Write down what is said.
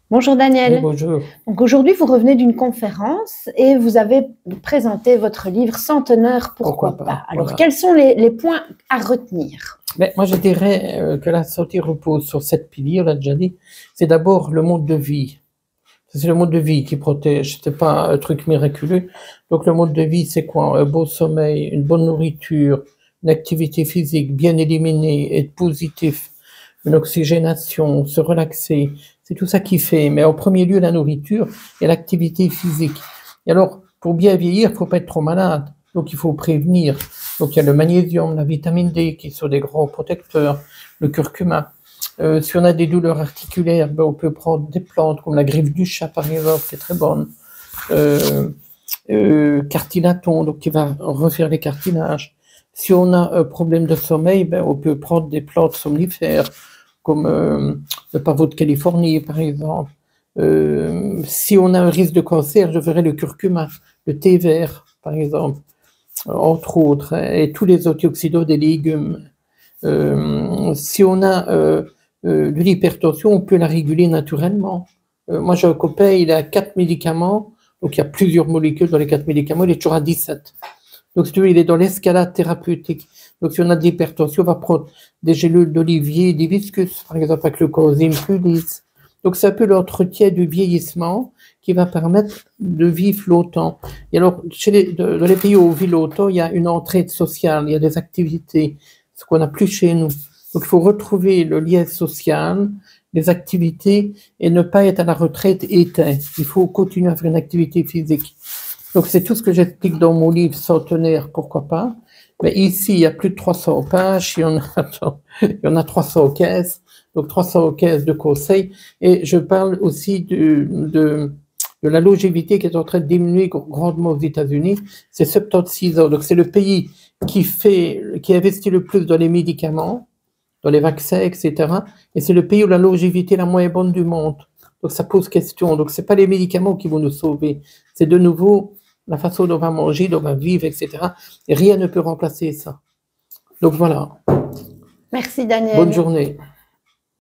Bonjour Oui, Daniel. bonjour. Donc aujourd'hui, vous revenez d'une conférence et vous avez présenté votre livre Centenaire, Pourquoi pourquoi pas. pas? Alors, Voilà. quels sont les points à retenir? Mais moi, je dirais que la santé repose sur 7 piliers, on l'a déjà dit. C'est d'abord le mode de vie. C'est le mode de vie qui protège. C'est pas un truc miraculeux. Donc, le mode de vie, c'est quoi? Un beau sommeil, une bonne nourriture, une activité physique bien éliminée, être positif, une oxygénation, se relaxer. C'est tout ça qui fait. Mais en premier lieu, la nourriture et l'activité physique. Et alors, pour bien vieillir, il faut pas être trop malade. Donc, il faut prévenir. Donc, il y a le magnésium, la vitamine D qui sont des grands protecteurs, le curcuma. Si on a des douleurs articulaires, ben, on peut prendre des plantes comme la griffe du chat, par exemple, qui est très bonne. Euh, Cartinaton, donc qui va refaire les cartinages. Si on a un problème de sommeil, ben, on peut prendre des plantes somnifères, comme le pavot de Californie, par exemple. Si on a un risque de cancer, je ferai le curcuma, le thé vert, par exemple, entre autres, hein, et tous les antioxydants des légumes. Si on a de l'hypertension, on peut la réguler naturellement. Moi, j'ai un copain, il a 4 médicaments, donc il y a plusieurs molécules dans les 4 médicaments, il est toujours à 17. Donc, si tu veux, il est dans l'escalade thérapeutique. Donc, si on a de l'hypertension, on va prendre des gélules d'olivier, d'hibiscus, par exemple, avec le coenzyme Q10. Donc, c'est un peu l'entretien du vieillissement qui va permettre de vivre longtemps. Et alors, dans les pays où on vit longtemps, il y a une entraide sociale, il y a des activités, ce qu'on n'a plus chez nous. Donc, il faut retrouver le lien social, les activités, et ne pas être à la retraite éteint. Il faut continuer à faire une activité physique. Donc, c'est tout ce que j'explique dans mon livre Centenaire, pourquoi pas. Mais ici, il y a plus de 300 pages, il y en a 315, donc 315 de conseils. Et je parle aussi de la longévité qui est en train de diminuer grandement aux États-Unis. C'est 76 ans. Donc, c'est le pays qui investit le plus dans les médicaments, dans les vaccins, etc. Et c'est le pays où la longévité est la moins bonne du monde. Donc, ça pose question. Donc, c'est pas les médicaments qui vont nous sauver. C'est de nouveau la façon dont on va manger, dont on va vivre, etc. Et rien ne peut remplacer ça. Donc, voilà. Merci Bonne Daniel. journée.